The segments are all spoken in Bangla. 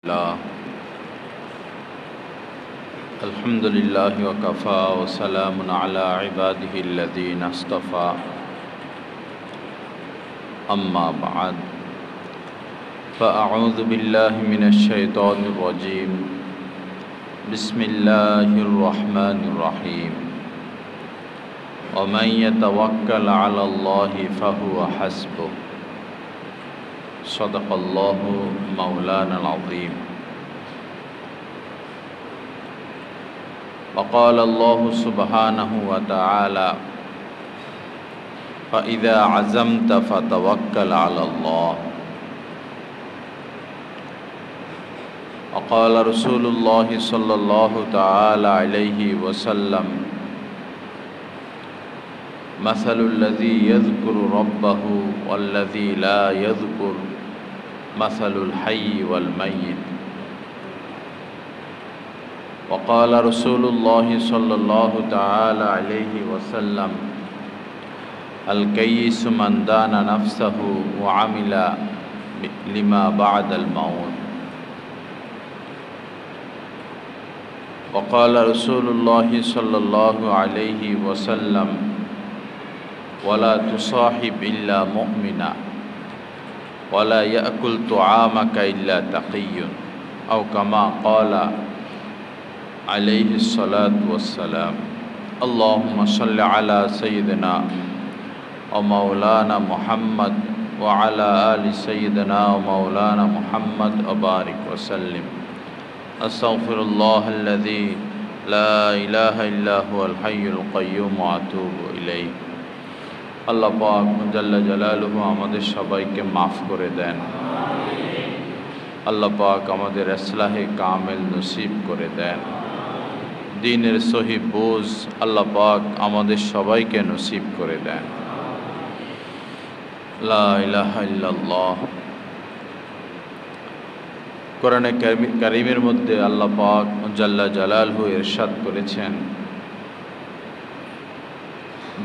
الله الحمد لله وكفى وسلام على عباده الذين اصطفى أما بعد فأعوذ بالله من الشيطان الرجيم بسم الله الرحمن الرحيم ومن يتوكل على الله فهو حسبه صدق الله مولانا العظيم وقال الله سبحانه وتعالى فإذا عزمت فتوكل على الله وقال رسول الله صلى الله تعالى عليه وسلم مثل الذي يذكر ربه والذي لا يذكر مثل الحي والميت وقال رسول الله صلى الله تعالى عليه وسلم الكيس من دان نفسه وعمل لما بعد الموت وقال رسول الله صلى الله عليه وسلم ولا تصاحب إلا مؤمنا ولا يأكل طعامك إلا تقي أو كما قال عليه الصلاة والسلام اللهم صل على سيدنا ومولانا محمد وعلى آل سيدنا ومولانا محمد وبارك وسلم أستغفر الله الذي لا إله إلا هو الحي القيوم وأتوب إليه আল্লাহ পাক জাল্লা জালালুহু আমাদের সবাইকে মাফ করে দেন। আল্লাহ পাক আমাদের ইসলাহে কামেল নসিব করে দেন। দ্বীনের সহি বোঝ আল্লাহ পাক আমাদের সবাইকে নসিব করে দেন। লা ইলাহা ইল্লাল্লাহ। কোরআনে কারীমের মধ্যে আল্লাহ পাক জাল্লা জালালুহু ইরশাদ করেছেন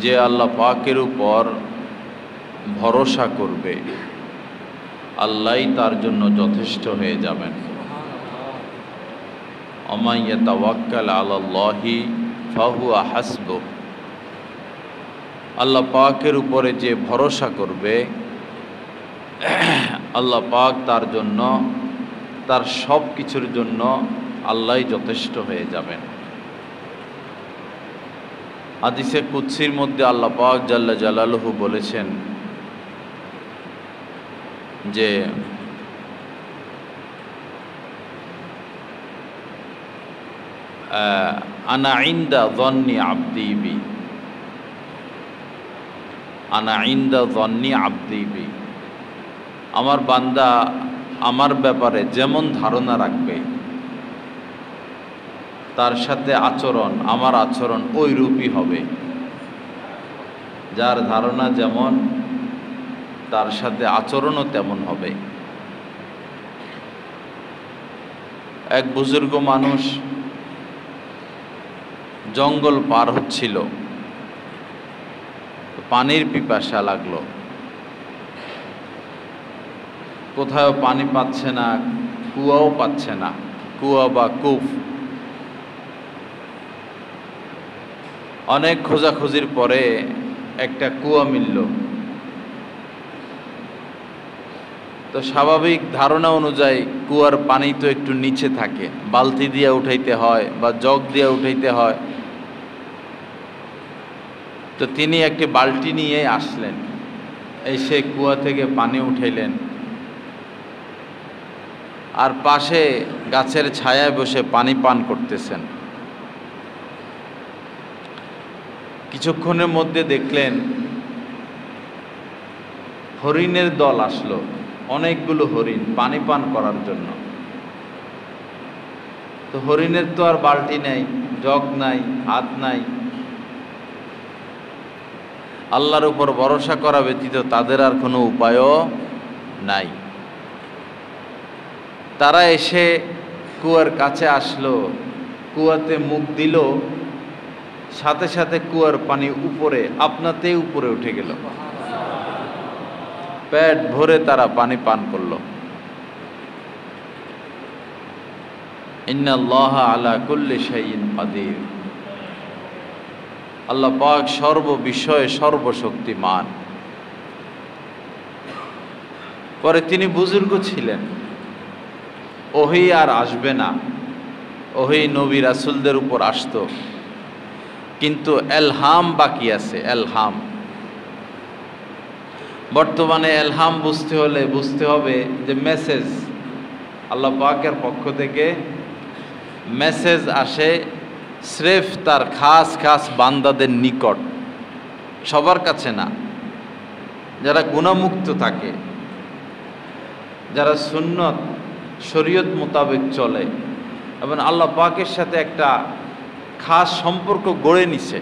যে আল্লাহ পাকের উপর ভরসা করবে আল্লাহই তার জন্য যথেষ্ট হয়ে যাবেন। ওমান ইয়াতাওয়াক্কাল আলাল্লাহি ফাহুয়া হাসবুহ। আল্লাহ পাকের উপরে যে ভরসা করবে আল্লাহ পাক তার জন্য তার সব কিছুর জন্য আল্লাহই যথেষ্ট হয়ে যাবেন। হাদিসে কুদসির মধ্যে আল্লাহ পাক জাল্লা জালালুহু বলেছেন যে আনা ইনদা যন্নি আবদি বি, আনা ইনদা যন্নি আবদি বি। আমার বান্দা আমার ব্যাপারে যেমন ধারণা রাখবে তার সাথে আচরণ আমার আচরণ ওই রূপই হবে। যার ধারণা যেমন তার সাথে আচরণও তেমন হবে। এক বুজুর্গ মানুষ জঙ্গল পার হচ্ছিল, পানির পিপাসা লাগলো, কোথাও পানি পাচ্ছে না, কুয়াও পাচ্ছে না, কুয়া বা কূপ। অনেক খোঁজাখুঁজির পরে একটা কুয়া মিলল। তো স্বাভাবিক ধারণা অনুযায়ী কুয়ার পানি তো একটু নিচে থাকে, বালতি দিয়ে উঠাইতে হয় বা জগ দিয়ে উঠাইতে হয়। তো তিনি একটি বালতি নিয়ে আসলেন, এসে কুয়া থেকে পানি উঠাইলেন আর পাশে গাছের ছায়ায় বসে পানি পান করতেছেন। কিছুক্ষণের মধ্যে দেখলেন হরিণের দল আসলো, অনেকগুলো হরিণ পানি পান করার জন্য। তো হরিণের তো আর বালতি নাই, জগ নাই, হাত নাই, আল্লাহর উপর ভরসা করা ব্যতীত তাদের আর কোনো উপায়ও নাই। তারা এসে কুয়ার কাছে আসলো, কুয়াতে মুখ দিল, সাথে সাথে কুয়ার পানি উপরে আপনাতেই উপরে উঠে গেল। পেট ভরে তারা পানি পান করলো। ইন্নাল্লাহা আলা কুল্লি শাইইন কাদির। আল্লাহ পাক সর্ববিষয়ে সর্বশক্তিমান। পরে তিনি বুজুর্গ ছিলেন, ওহী আর আসবে না, ওহী নবী রাসূলদের উপর আসতো, কিন্তু এলহাম বাকি আছে। এলহাম, বর্তমানে এলহাম বুঝতে হলে বুঝতে হবে যে মেসেজ আল্লাহ পাকের পক্ষ থেকে মেসেজ আসে স্রেফ তার খাস খাস বান্দাদের নিকট, সবার কাছে না। যারা গুনাহমুক্ত থাকে, যারা সুন্নত শরীয়ত মোতাবেক চলে এবং আল্লাহ পাকের সাথে একটা খাস সম্পর্ক গড়ে নিছে,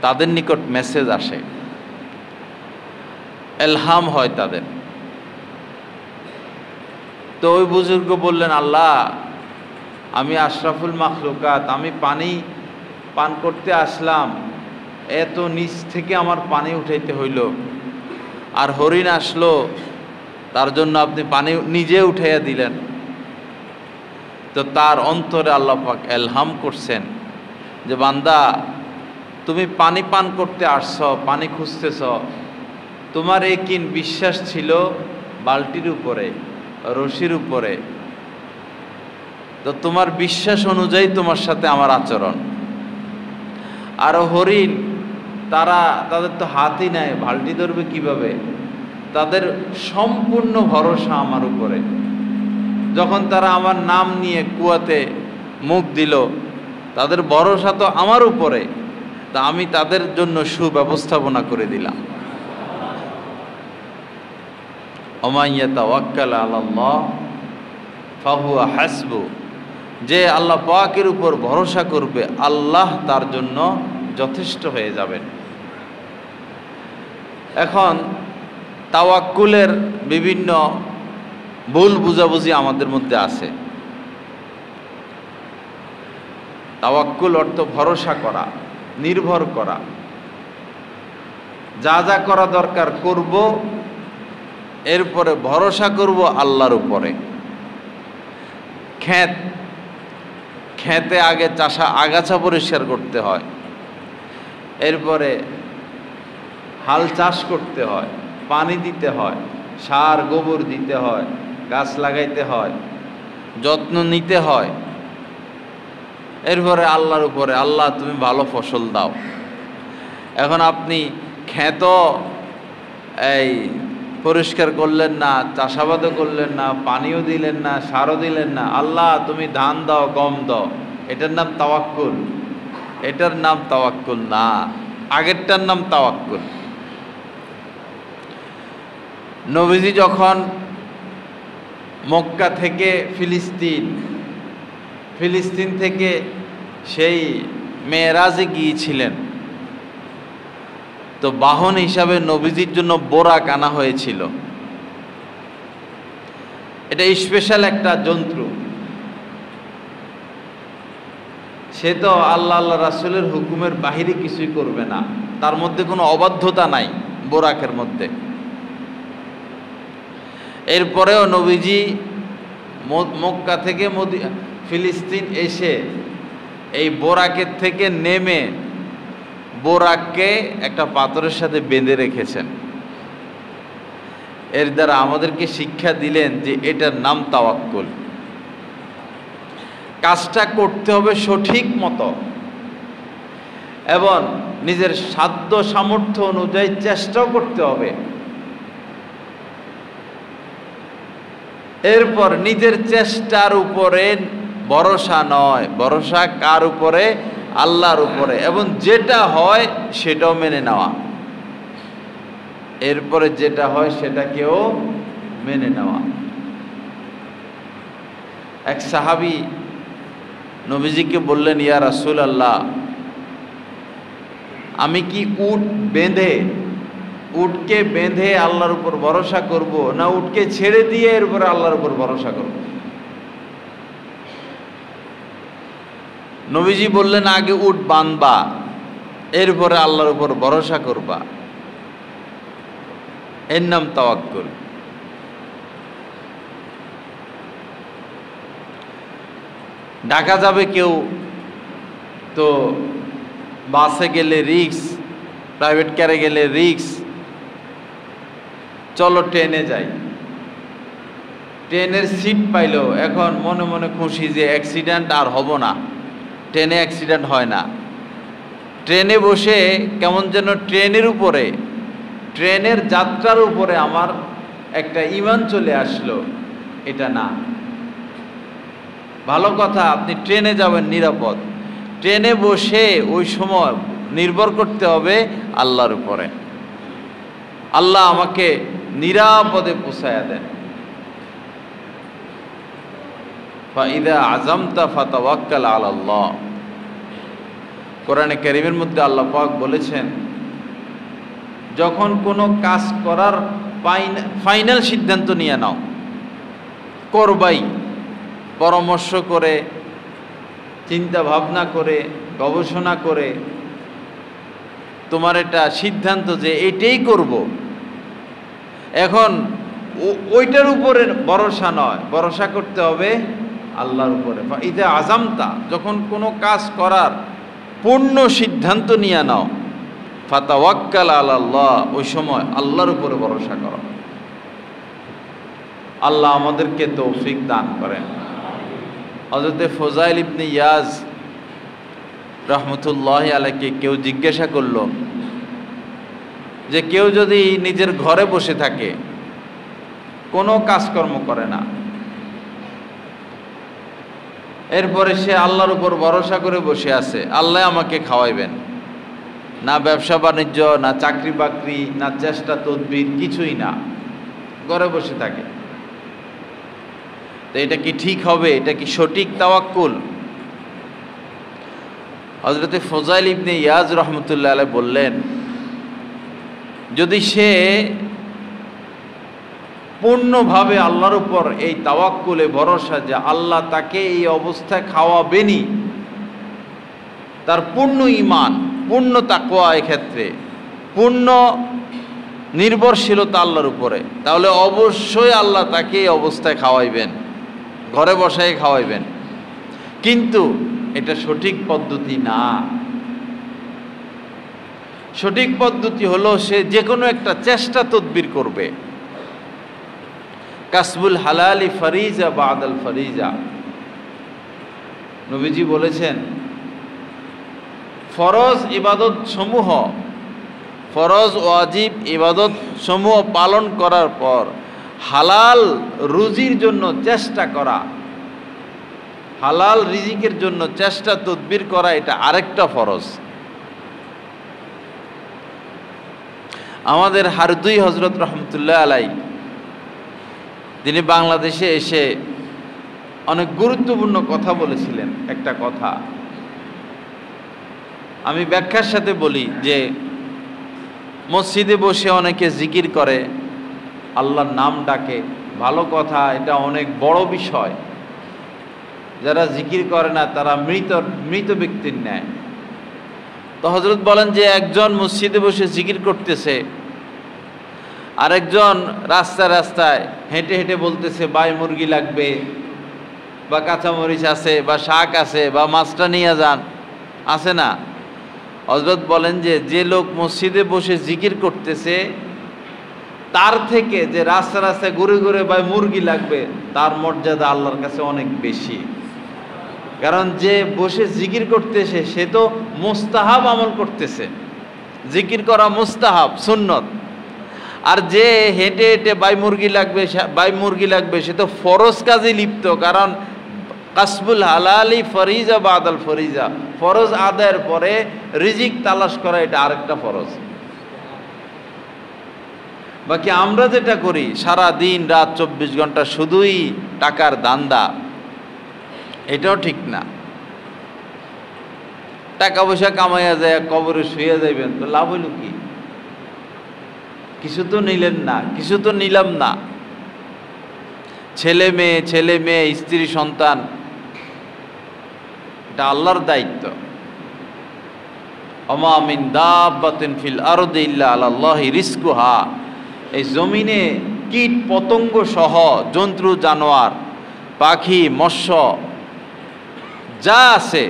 তাদের নিকট মেসেজ আসে, এলহাম হয় তাদের। তো ওই বুজুর্গ বললেন, আল্লাহ আমি আশরাফুল মাখলুকাত, আমি পানি পান করতে আসলাম, এত নিচ থেকে আমার পানি উঠাইতে হইল, আর হরিণ আসলো তার জন্য আপনি পানি নিজে উঠাইয়া দিলেন। তো তার অন্তরে আল্লাহ পাক এলহাম করছেন যে বান্দা, তুমি পানি পান করতে আসছ, পানি খুঁজতেছ, তোমার একিন বিশ্বাস ছিল বালতির উপরে, রশির উপরে, তো তোমার বিশ্বাস অনুযায়ী তোমার সাথে আমার আচরণ। আর হরিণ তাদের তো হাতই নাই, বালতি ধরবে কিভাবে? তাদের সম্পূর্ণ ভরসা আমার উপরে। যখন তারা আমার নাম নিয়ে কুয়াতে মুখ দিল, তাদের ভরসা তো আমার উপরে, তা আমি তাদের জন্য সুব্যবস্থাপনা করে দিলাম। ওমান ইয়াতাওয়াক্কাল আলাল্লাহ ফাহুয়া হাসবু, যে আল্লাহ পাকের উপর ভরসা করবে, আল্লাহ তার জন্য যথেষ্ট হয়ে যাবেন। এখন তাওয়াক্কুলের বিভিন্ন ভুল বুঝাবুঝি আমাদের মধ্যে আছে। তাওয়াক্কুল অর্থ ভরসা করা, নির্ভর করা, যা যা করা দরকার করব, এরপরে ভরসা করব আল্লাহর উপরে। খেতে আগে আগাছা পরিষ্কার করতে হয়, এরপরে হাল চাষ করতে হয়, পানি দিতে হয়, সার গোবর দিতে হয়, গাছ লাগাইতে হয়, যত্ন নিতে হয়। এরপরে আল্লাহর উপরে, আল্লাহ তুমি ভালো ফসল দাও। এখন আপনি ক্ষেত এই পরিষ্কার করলেন না, চাষাবাদও করলেন না, পানিও দিলেন না, সারও দিলেন না, আল্লাহ তুমি ধান দাও, গম দাও, এটার নাম তাওয়াক্কুল? এটার নাম তাওয়াক্কুল না, আগেরটার নাম তাওয়াক্কুল। নবীজি যখন মক্কা থেকে ফিলিস্তিন থেকে সেই মেরাজে গিয়েছিলেন, তো বাহন হিসাবে নবীজির জন্য বোরাক আনা হয়েছিল। এটা স্পেশাল একটা যন্ত্র। সে তো আল্লাহ রাসূলের হুকুমের বাহিরে কিছুই করবে না, তার মধ্যে কোনো অবাধ্যতা নাই বোরাকের মধ্যে। এরপরেও নবীজি মক্কা থেকে ফিলিস্তিন এসে এই বোরাকের থেকে নেমে বোরাককে একটা পাথরের সাথে বেঁধে রেখেছেন। এর দ্বারা আমাদেরকে শিক্ষা দিলেন যে এটার নাম তাওয়াক্কুল। কাজটা করতে হবে সঠিক মতো এবং নিজের সাধ্য সামর্থ্য অনুযায়ী চেষ্টাও করতে হবে। এরপর নিজের চেষ্টার উপরে ভরসা নয়, ভরসা কার উপরে? আল্লাহর উপরে, এবং যেটা হয় সেটাও মেনে নেওয়া। এরপরে যেটা হয় সেটাকেও মেনে নেওয়া। এক সাহাবী নবীজিকে বললেন, ইয়া রাসূলুল্লাহ, আমি কি উটকে বেঁধে আল্লাহর উপর ভরসা করব, না উটকে ছেড়ে দিয়ে এরপরে আল্লাহর উপর ভরসা করব? নবীজি বললেন, আগে উট বাঁধবা, এরপরে আল্লাহর উপর ভরসা করবা। এর নাম তাওয়াক্কুল। ঢাকা যাবে কেউ, তো বাসে গেলে রিক্স, প্রাইভেট কারে গেলে রিক্স, চলো ট্রেনে যাই। ট্রেনের সিট পাইলো, এখন মনে মনে খুশি যে অ্যাক্সিডেন্ট আর হব না, ট্রেনে অ্যাক্সিডেন্ট হয় না। ট্রেনে বসে কেমন যেন ট্রেনের উপরে, ট্রেনের যাত্রার উপরে আমার একটা ঈমান চলে আসলো। এটা না, ভালো কথা, আপনি ট্রেনে যাবেন নিরাপদ। ট্রেনে বসে ওই সময় নির্ভর করতে হবে আল্লাহর উপরে। আল্লাহ আমাকে নিরাপদে পৌঁছায়া দেন। ফাইদা আযামতা ফাতাওয়াক্কাল আলাল্লাহ। কোরআনে কারীমের মধ্যে আল্লাহ পাক বলেছেন, যখন কোনো কাজ করার ফাইনাল সিদ্ধান্ত নিয়ে নাও, করবাই, পরামর্শ করে, চিন্তা ভাবনা করে, গবেষণা করে তোমার এটা সিদ্ধান্ত যে এটাই করব, এখন ওইটার উপরে ভরসা নয়, ভরসা করতে হবে আল্লাহর উপরে। ফাইদা আযামতা, যখন কোনো কাজ করার পূর্ণ সিদ্ধান্ত নিয়ে নাও, ফাতাওয়াক্কাল আলাল্লাহ, ওই সময় আল্লাহর উপরে ভরসা করো। আল্লাহ আমাদেরকে তৌফিক দান করেন। হযরতে ফুযাইল ইবনে ইয়াজ রাহমাতুল্লাহি আলাইহি কেউ জিজ্ঞাসা করল যে কেউ যদি নিজের ঘরে বসে থাকে, কোনো কাজকর্ম করে না, এরপরে সে আল্লাহর উপর ভরসা করে বসে আছে, আল্লাহ আমাকে খাওয়াইবেন, না ব্যবসা বাণিজ্য, না চাকরি বাকরি, না চেষ্টা তদবির, কিছুই না, ঘরে বসে থাকে, তো এটা কি ঠিক হবে? এটা কি সঠিক তাওয়াক্কুল? হযরতে ফুযাইল ইবনে ইয়াজ রাহমাতুল্লাহ আলাইহি বললেন, যদি সে পূর্ণভাবে আল্লাহর উপর এই তাওয়াক্কুলে ভরসা যে আল্লাহ তাকে এই অবস্থায় খাওয়াবেনই, তার পূর্ণ ঈমান, পূর্ণ তাকওয়া, এক্ষেত্রে পূর্ণ নির্ভরশীলতা আল্লাহর উপরে, তাহলে অবশ্যই আল্লাহ তাকে এই অবস্থায় খাওয়াইবেন, ঘরে বসায় খাওয়াইবেন। কিন্তু এটা সঠিক পদ্ধতি না। সঠিক পদ্ধতি হলো সে যে কোনো একটা চেষ্টা তদবির করবে। কাসবুল হালালি ফারিজা বাদাল ফারিজা, নবীজি বলেছেন, ফরজ ইবাদত সমূহ, ফরজ ওয়াজিব ইবাদত সমূহ পালন করার পর হালাল রুজির জন্য চেষ্টা করা, হালাল রিজিকের জন্য চেষ্টা তদবির করা, এটা আরেকটা ফরজ। আমাদের হারদুই হযরত রহমতুল্লাহ আলাই, তিনি বাংলাদেশে এসে অনেক গুরুত্বপূর্ণ কথা বলেছিলেন। একটা কথা আমি ব্যাখ্যার সাথে বলি যে মসজিদে বসে অনেকে জিকির করে, আল্লাহর নাম ডাকে, ভালো কথা, এটা অনেক বড় বিষয়। যারা জিকির করে না তারা মৃত ব্যক্তির ন্যায়। তো হযরত বলেন যে একজন মসজিদে বসে জিকির করতেছে, আরেকজন রাস্তায় রাস্তায় হেঁটে হেঁটে বলতেছে ভাই মুরগি লাগবে, বা কাঁচামরিচ আছে, বা শাক আছে, বা মাছটা নিয়ে যান, আছে না? হযরত বলেন যে যে লোক মসজিদে বসে জিকির করতেছে তার থেকে যে রাস্তা রাস্তায় ঘুরে ঘুরে ভাই মুরগি লাগবে, তার মর্যাদা আল্লাহর কাছে অনেক বেশি। কারণ যে বসে জিকির করতেছে সে তো মুস্তাহাব আমল করতেছে, জিকির করা মুস্তাহাব, সুন্নত। আর যে হেঁটে হেঁটে ভাই মুরগি লাগবে সে তো ফরজ কাজে লিপ্ত। কারণ কাসবুল হালালি ফরিজা বাদাল ফরিজা, ফরজ আদায়ের পরে রিজিক তালাশ করা, এটা আরেকটা ফরজ। বাকি আমরা যেটা করি সারা দিন রাত 24 ঘন্টা শুধুই টাকার দান্দা, এটাও ঠিক না। টাকা পয়সা কামাইয়া যায় কবরে শুয়ে যাইবেন, তো লাভ হইল কি? কিছু তো নিলেন না, কিছু তো নিলাম না। ছেলে মেয়ে, স্ত্রী সন্তান, এটা আল্লাহর দায়িত্ব। ওমা মিন দাব্বাতিন ফিল আরদি ইল্লা আলাল্লাহি রিজকুহা, এই জমিনে কীট পতঙ্গ সহ জন্তু জানোয়ার, পাখি, মৎস্য, যা আছে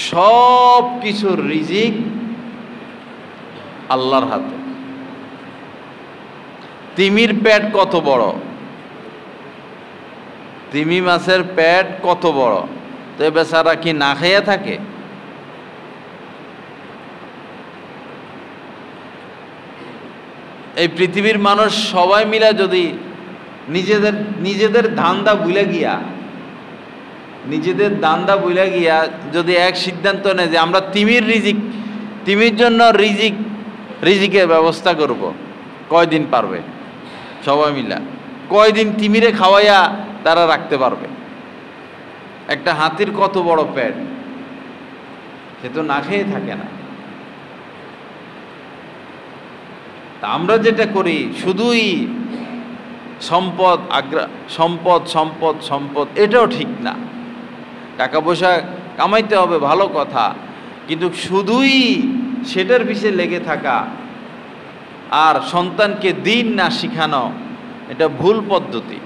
সব কিছুর রিজিক আল্লাহর হাতে। তিমির পেট কত বড়, তিমি মাছের পেট কত বড়, তো এ বেচারা কি না খাইয়া থাকে? এই পৃথিবীর মানুষ সবাই মিলে যদি নিজেদের ধান্দা ভুলে গিয়া, নিজেদের ধান্দা ভুলে গিয়া যদি এক সিদ্ধান্ত নেয় যে আমরা তিমির জন্য রিজিকের ব্যবস্থা করব, কয়দিন পারবে? সবাই মিলা কয়দিন তিমিরে খাওয়াইয়া তারা রাখতে পারবে? একটা হাতির কত বড় পেট, সে তো না খেয়ে থাকে না। তা আমরা যেটা করি শুধুই সম্পদ সম্পদ সম্পদ সম্পদ, এটাও ঠিক না। টাকা পয়সা কামাইতে হবে, ভালো কথা, কিন্তু শুধুই সেটার পিছে লেগে থাকা আর সন্তানকে দিন না শিখানো, এটা ভুল পদ্ধতি।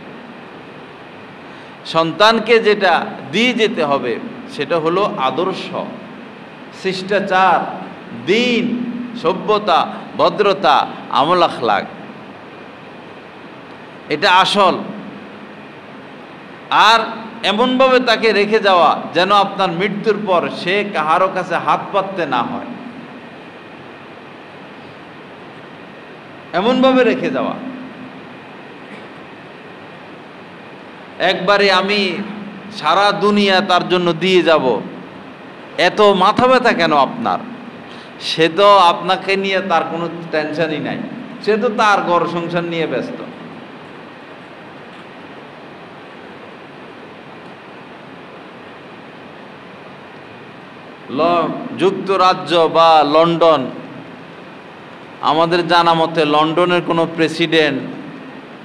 সন্তানকে যেটা দিয়ে যেতে হবে সেটা হলো আদর্শ, শিষ্টাচার, দিন, সভ্যতা, ভদ্রতা, আমল আখলাক, এটা আসল। আর এমনভাবে তাকে রেখে যাওয়া যেন আপনার মৃত্যুর পর সে কাহারো কাছে হাত পাততে না হয়, এমনভাবে রেখে যাওয়া। একবারে আমি সারা দুনিয়া তার জন্য দিয়ে যাব, এত মাথা ব্যথা কেন আপনার? সে তো আপনাকে নিয়ে তার কোনো টেনশনই নাই, সে তো তার ঘর সংসার নিয়ে ব্যস্ত। যুক্তরাজ্য বা লন্ডন, আমাদের জানা মতে লন্ডনের কোনো প্রেসিডেন্ট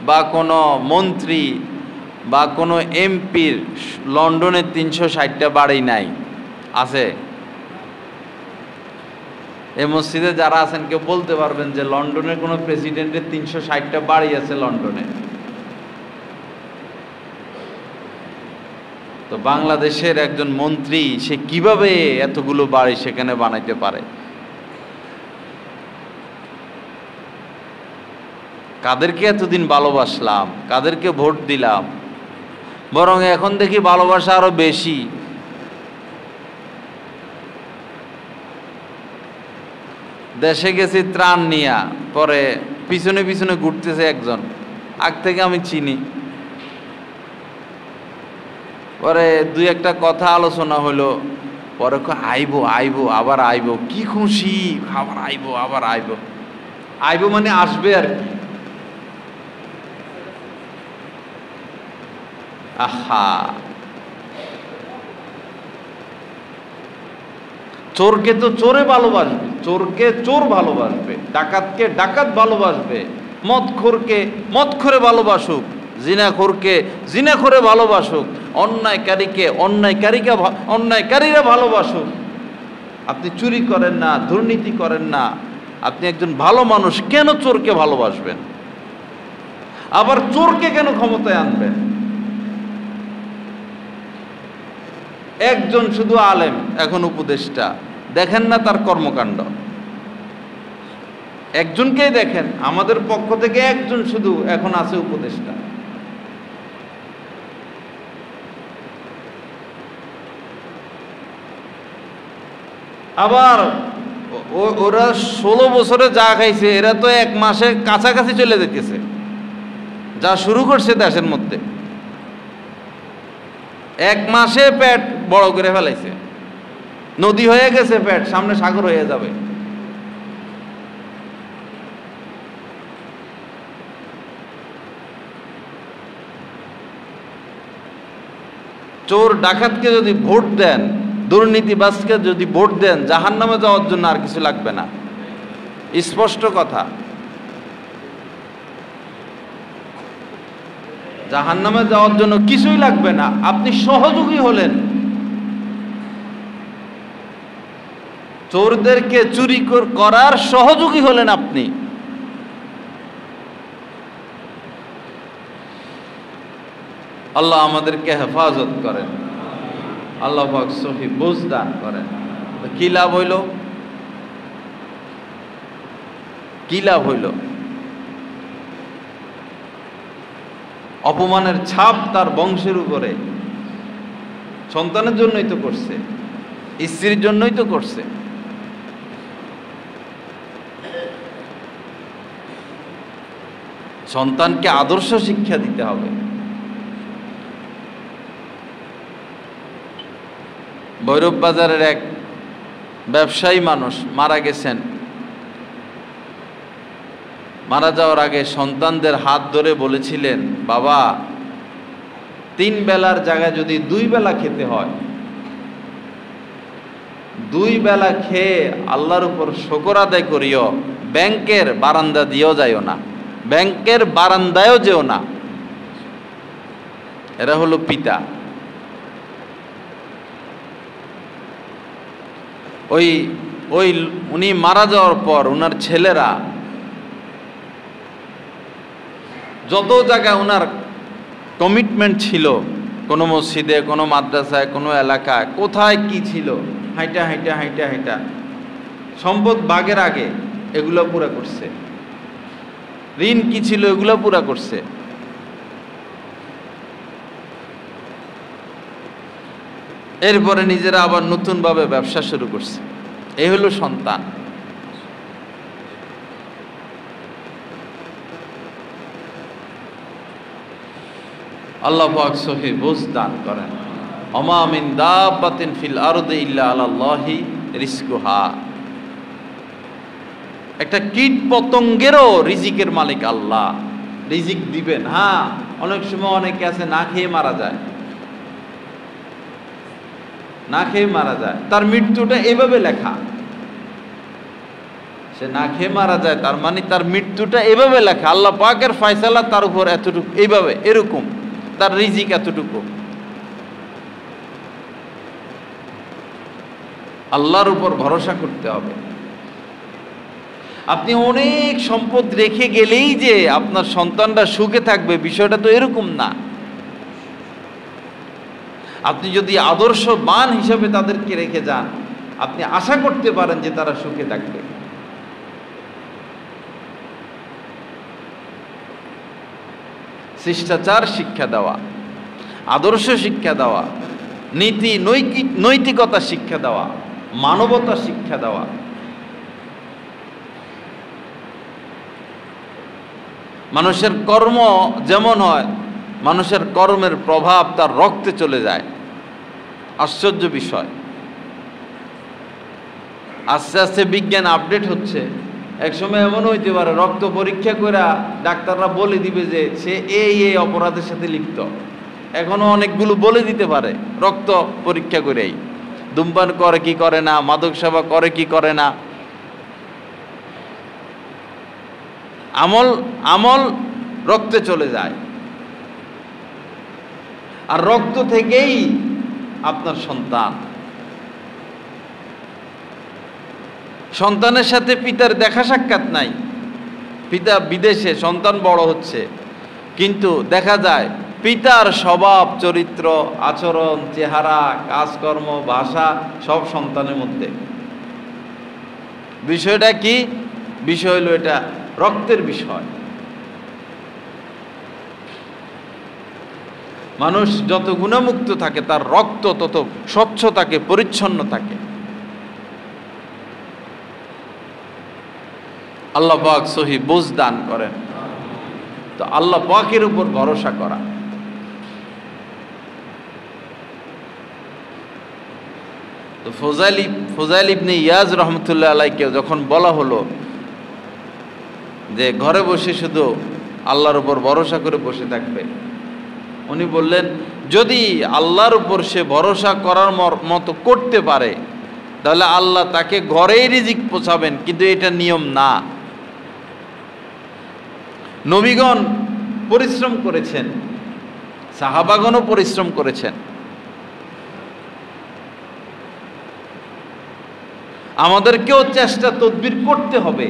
বা কোনো মন্ত্রী বা কোনো এমপির লন্ডনের 360টা বাড়ি নাই, আছে? এই মসজিদে যারা আছেন কেউ বলতে পারবেন যে লন্ডনের কোনো প্রেসিডেন্টের 360টা বাড়ি আছে লন্ডনে? তো বাংলাদেশের একজন মন্ত্রী সে কিভাবে এতগুলো বাড়ি সেখানে বানাইতে পারে? কাদেরকে এতদিন ভালোবাসলাম, কাদেরকে ভোট দিলাম, বরং এখন দেখি ভালোবাসা আরো বেশি। দেশে গেছি ত্রাণ নিয়া, পরে পিছনে পিছনে ঘুরতেছে একজন, আগ থেকে আমি চিনি, পরে দুই একটা কথা আলোচনা হলো, পরে আইবো আইবো আবার আইবো, কি খুশি, আবার আইবো আবার আইবো। আইবো মানে আসবে আর কি। আহা, চোরকে তো চোরে ভালোবাসবে, চোরকে চোর ভালোবাসবে, ডাকাতকে ডাকাত ভালোবাসবে, মদখোরকে মদখোরে ভালোবাসুক, জিনাখোরকে জিনাখোরে ভালোবাসুক, অন্যায়কারীকে অন্যায়কারীরা ভালোবাসুক। আপনি চুরি করেন না, দুর্নীতি করেন না, আপনি একজন ভালো মানুষ, কেন চোরকে ভালোবাসবেন? আবার চোরকে কেন ক্ষমতায় আনবেন? একজন শুধু আলেম এখন উপদেষ্টা, দেখেন না তার কর্মকাণ্ড? একজনকেই দেখেন, আমাদের পক্ষ থেকে একজন শুধু এখন আছে উপদেষ্টা। আবার ওরা 16 বছরে যা খাইছে, এরা তো 1 মাসে কাছাকাছি চলে যেতেছে, যা শুরু করছে দেশের মধ্যে। 1 মাসে পেট বড় করে ফেলাইছে, নদী হয়ে গেছে পেট, সামনে সাগর হয়ে যাবে। চোর ডাকাতকে যদি ভোট দেন, দুর্নীতিবাজকে যদি ভোট দেন, জাহান্নামে যাওয়ার জন্য আর কিছু লাগবে না, স্পষ্ট কথা। জাহান্নামে যাওয়ার জন্য কিছুই লাগবে না, আপনি সহযোগী হলেন। চোরদেরকে চুরি করার সহযোগী হলেন আপনি। আল্লাহ আমাদেরকে হেফাজত করেন। আল্লাহ পাক সহি বুঝ দান করেন। কি লাভ হইল? কি লাভ হইল? অপমানের ছাপ তার বংশের উপরে। সন্তানের জন্যই তো করছে, স্ত্রীর জন্যই তো করছে। সন্তানকে আদর্শ শিক্ষা দিতে হবে। ভৈরব বাজারের এক ব্যবসায়ী মানুষ মারা গেছেন। মারা যাওয়ার আগে সন্তানদের হাত ধরে বলেছিলেন, বাবা 3 বেলার জায়গায় যদি 2 বেলা খেতে হয়, 2 বেলা খেয়ে আল্লাহর উপর শুকর আদায় করিও, ব্যাংকের বারান্দা দিয়েও যাইও না, ব্যাংকের বারান্দায়ও যেও না। এরা হলো পিতা। উনি মারা যাওয়ার পর ওনার ছেলেরা যত জায়গায় ওনার কমিটমেন্ট ছিল, কোনো মসজিদে, কোনো মাদ্রাসায়, কোনো এলাকায়, কোথায় কি ছিল, হাইটা হাইটা হাইটা হাইটা সম্পদ ভাগের আগে এগুলো পুরা করছে। ঋণ কি ছিল এগুলো পুরা করছে। এরপরে নিজেরা আবার নতুনভাবে ব্যবসা শুরু করছে। এই হলো সন্তান। আল্লাহ পাক সহি বুঝ দান করেন। ওমা মিন দাব্বাতিন ফিল আরদি ইল্লা আলাল্লাহি রিজকুহা। একটা কীট পতঙ্গেরও রিজিকের মালিক আল্লাহ, রিজিক দিবেন। হ্যাঁ, অনেক সময় অনেকে আছে না খেয়ে মারা যায়, না খেয়ে মারা যায়, তার মৃত্যুটা এভাবে লেখা। সে না খেয়ে মারা যায়, তার মানে তার মৃত্যুটা এভাবে লেখা। আল্লাহ পাকের ফয়সালা তার উপর এতটুকু, এইভাবে এরকম, তার রিজিক এতটুকু। আল্লাহর উপর ভরসা করতে হবে। আপনি অনেক সম্পদ রেখে গেলেই যে আপনার সন্তানরা সুখে থাকবে, বিষয়টা তো এরকম না। আপনি যদি আদর্শবান হিসাবে তাদেরকে রেখে যান, আপনি আশা করতে পারেন যে তারা সুখে থাকবে। শিষ্টাচার শিক্ষা দেওয়া, আদর্শ শিক্ষা দেওয়া, নীতি নৈতিকতা শিক্ষা দেওয়া, মানবতা শিক্ষা দেওয়া। মানুষের কর্ম যেমন হয়, মানুষের কর্মের প্রভাব তার রক্তে চলে যায়। আশ্চর্য বিষয়। আস্তে আস্তে বিজ্ঞান আপডেট হচ্ছে। এক সময় এমন হইতে পারে রক্ত পরীক্ষা করে ডাক্তাররা বলে দিবে যে সে এই অপরাধের সাথে লিপ্ত। এখনো অনেকগুলো বলে দিতে পারে রক্ত পরীক্ষা করেই। ধূমপান করে কি করে না, মাদক সেবা করে কি করে না। আমল রক্তে চলে যায়। আর রক্ত থেকেই আপনার সন্তান। সন্তানের সাথে পিতার দেখা সাক্ষাৎ নাই, পিতা বিদেশে, সন্তান বড় হচ্ছে, কিন্তু দেখা যায় পিতার স্বভাব চরিত্র, আচরণ, চেহারা, কাজকর্ম, ভাষা সব সন্তানের মধ্যে। বিষয়টা কি? বিষয় হলো এটা রক্তের বিষয়। মানুষ যত গুণমুক্ত থাকে তার রক্ত তত স্বচ্ছ থাকে, পরিচ্ছন্ন থাকে। আল্লাহ পাক সহি বুঝ দান করেন। তো আল্লাহ পাকের উপর ভরসা করা। তো ফুজাইল ইবনে ইয়াজ রহমতুল্লাহ আলাইকে যখন বলা হলো যে ঘরে বসে শুধু আল্লাহর উপর ভরসা করে বসে থাকবে, উনি বললেন যদি আল্লাহর উপর সে ভরসা করার মতো করতে পারে তাহলে আল্লাহ তাকে ঘরেই রিজিক পৌঁছাবেন, কিন্তু এটা নিয়ম না। নবীগণ পরিশ্রম করেছেন, সাহাবাগণও পরিশ্রম করেছেন। আমাদেরকেও চেষ্টা তদবির করতে হবে।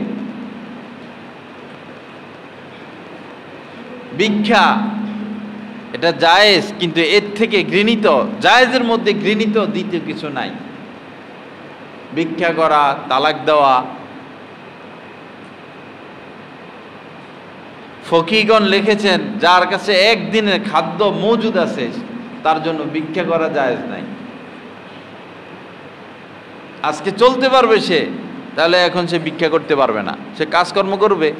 ভিক্ষা এটা জায়েজ, কিন্তু এর থেকে ঘৃণিত, জায়েজের মধ্যে ঘৃণিত দ্বিতীয় কিছু নাই। ভিক্ষা করা, তালাক দেওয়া। ফকিগণ লিখেছেন যার কাছে একদিনের খাদ্য মজুদ আছে তার জন্য ভিক্ষা করা জায়েজ নাই। আজকে চলতে পারবে সে, তাহলে এখন সে ভিক্ষা করতে পারবে না, সে কাজকর্ম করবে।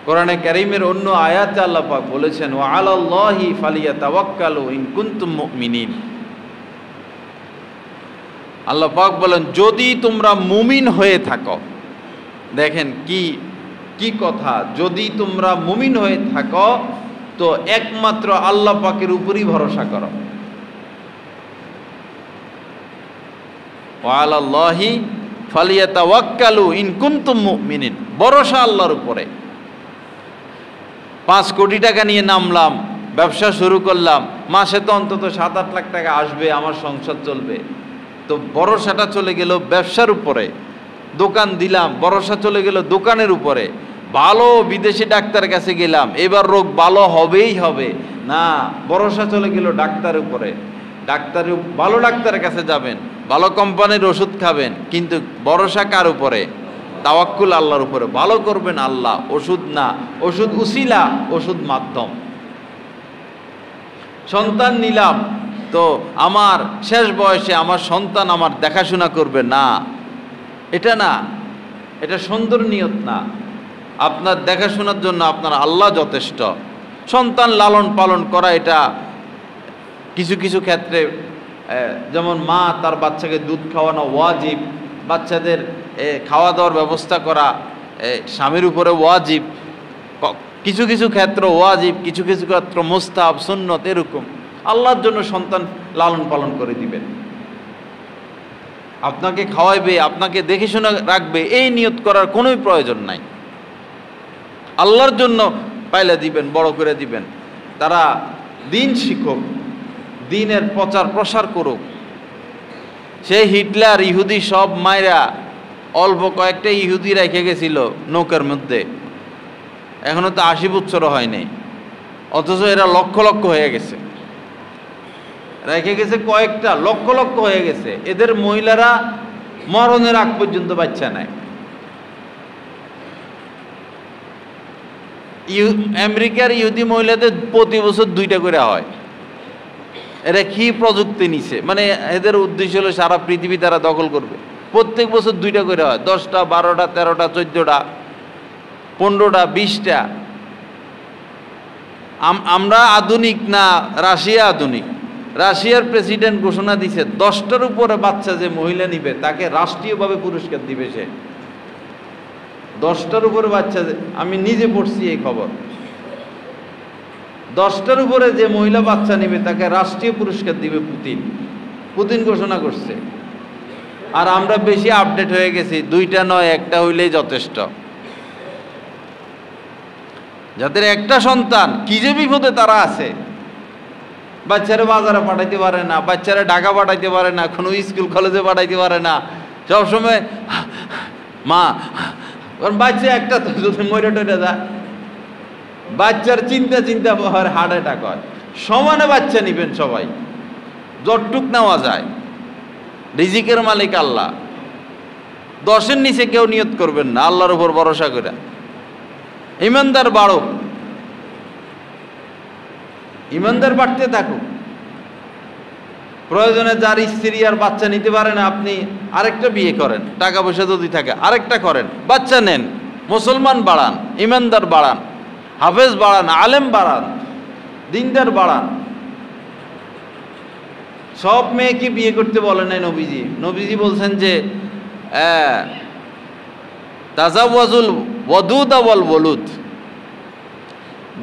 কোরআনে কারীমের অন্য আয়াতে আল্লাহ পাক বলেছেন, ওয়া আলাল্লাহি ফালিয়াতাওয়াক্কালু ইন কুনতুম মুমিনিন। আল্লাহ পাক বলেন, যদি তোমরা মুমিন হয়ে থাকো। দেখেন কি কথা, যদি তোমরা মুমিন হয়ে থাকো তো একমাত্র আল্লাহ পাকের উপরই ভরসা করো। ওয়া আলাল্লাহি ফালিয়াতাওয়াক্কালু ইন কুনতুম মুমিনিন, ভরসা আল্লাহর উপরে। 5 কোটি টাকা নিয়ে নামলাম, ব্যবসা শুরু করলাম, মাসে তো অন্তত 7-8 লাখ টাকা আসবে, আমার সংসার চলবে। তো ভরসাটা চলে গেল ব্যবসার উপরে। দোকান দিলাম, ভরসা চলে গেল দোকানের উপরে। ভালো বিদেশি ডাক্তার কাছে গেলাম, এবার রোগ ভালো হবেই হবে না, ভরসা চলে গেল ডাক্তারের উপরে। ভালো ডাক্তারের কাছে যাবেন, ভালো কোম্পানির ওষুধ খাবেন, কিন্তু ভরসা কার উপরে? তাওয়াক্কুল আল্লাহর উপরে। ভালো করবেন আল্লাহ, ওষুধ না। ওষুধ উসিলা, ওষুধ মাধ্যম। সন্তান নিলাম, তো আমার শেষ বয়সে আমার সন্তান আমার দেখাশোনা করবে না, এটা না, এটা সুন্দর নিয়ত না। আপনার দেখাশোনার জন্য আপনার আল্লাহ যথেষ্ট। সন্তান লালন পালন করা, এটা কিছু কিছু ক্ষেত্রে, যেমন মা তার বাচ্চাকে দুধ খাওয়ানো ওয়াজিব, বাচ্চাদের খাওয়া দাওয়ার ব্যবস্থা করা স্বামীর উপরে ওয়াজিব। কিছু কিছু ক্ষেত্র ওয়াজিব, কিছু কিছু ক্ষেত্র মুস্তাহাব, সুন্নত, এরকম। আল্লাহর জন্য সন্তান লালন পালন করে দিবেন। আপনাকে খাওয়াইবে, আপনাকে দেখে শুনে রাখবে, এই নিয়ত করার কোনোই প্রয়োজন নাই। আল্লাহর জন্য পাইলে দিবেন, বড় করে দিবেন। তারা দিন শিখুক, দিনের প্রচার প্রসার করুক। সেই হিটলার ইহুদি সব মায়েরা অল্প কয়েকটা ইহুদি রেখে গেছিল নৌকার মধ্যে, এখনো তো 80 বছরও হয়নি, অথচ এরা লক্ষ লক্ষ হয়ে গেছে। রেখে গেছে কয়েকটা, লক্ষ লক্ষ হয়ে গেছে। এদের মহিলারা মরণের আগ পর্যন্ত বাচ্চা নেয়। আমেরিকার ইহুদি মহিলাদের প্রতি বছর 2টা করে হয়। এরা কি প্রযুক্তি নিছে, মানে এদের উদ্দেশ্য হলো সারা পৃথিবী তারা দখল করবে। প্রত্যেক বছর 2টা করে হয়, 10টা, 12টা, 13টা, 14টা, 15টা, 20টা। আমরা আধুনিক না রাশিয়া আধুনিক? রাশিয়ার প্রেসিডেন্ট ঘোষণা দিছে 10টার উপরে বাচ্চা যে মহিলা নিবে তাকে রাষ্ট্রীয়ভাবে পুরস্কার দিবে সে। 10টার উপরে বাচ্চা, আমি নিজে পড়ছি এই খবর। 10টার উপরে যে মহিলা বাচ্চা নিবে তাকে রাষ্ট্রীয় পুরস্কার দিবে পুতিন ঘোষণা করছে। আর আমরা বেশি আপডেট হয়ে গেছি, 2টা নয় 1টা হইলেই যথেষ্ট। যাদের একটা সন্তান, কি যে বিপদে তারা আছে। বাচ্চারা বাজারে পাঠাইতে পারে না, বাচ্চারা ঢাকা পাঠাইতে পারে না, কোনো স্কুল কলেজে পাঠাইতে পারে না, সবসময় মা। কারণ বাচ্চা একটা তো যদি মরে টরে যায়, বাচ্চার চিন্তা হার্ট অ্যাটাক হয়। সমানে বাচ্চা নিবেন সবাই, যতটুক নেওয়া যায়। রিজিকের মালিক আল্লাহ। 10-এর নিচে কেউ নিয়ত করবেন না, আল্লাহর উপর ভরসা করে। ইমানদার বাড়ো, ইমানদার বাড়তে থাকুক। প্রয়োজনে যার স্ত্রী আর বাচ্চা নিতে পারে না, আপনি আরেকটা বিয়ে করেন, টাকা পয়সা যদি থাকে আরেকটা করেন, বাচ্চা নেন। মুসলমান বাড়ান, ইমানদার বাড়ান, হাফেজ বাড়ান, আলেম বাড়ান, দিনদার বাড়ান। সব মেয়েকে বিয়ে করতে বলে নাই নবীজি। নবীজি বলছেন যে তাজাওয়াজুল ওয়াদুদ ওয়াল ওয়ালুদ,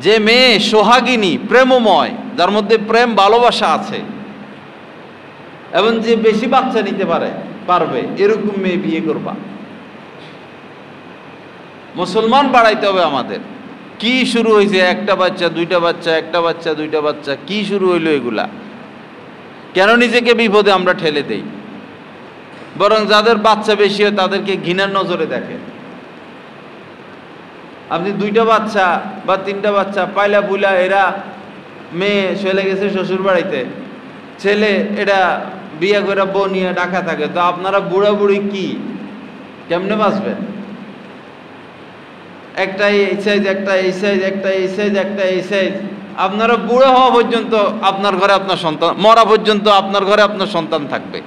যে মেয়ে সোহাগিনী, প্রেমময়, যার মধ্যে প্রেম ভালোবাসা আছে, এবং যে বেশি বাচ্চা নিতে পারবে, এরকম মেয়ে বিয়ে করবা। মুসলমান বাড়াইতে হবে আমাদের। কি শুরু হয়েছে, 1টা বাচ্চা, 2টা বাচ্চা, 1টা বাচ্চা, 2টা বাচ্চা, কি শুরু হইলো এগুলা? কেন নিজেকে বিপদে আমরা ঠেলে দেই? বরং যাদের বাচ্চা বেশি হয় তাদেরকে ঘৃণার নজরে দেখে। আপনি 2টা বাচ্চা বা 3টা বাচ্চা পাইলা বুইলা, এরা মেয়ে চলে গেছে শ্বশুর বাড়িতে, ছেলে এটা বিয়ে করে বউ নিয়ে ঢাকা থাকে, তো আপনারা বুড়া বুড়ি কি কেমনে বাঁচবেন? একটা এই সাইজ, একটা এই সাইজ, একটা এই সাইজ, একটা এই সাইজ। আপনারা বুড়ো হওয়া পর্যন্ত আপনার ঘরে আপনার সন্তান, মরা পর্যন্ত আপনার ঘরে আপনার সন্তান থাকবে।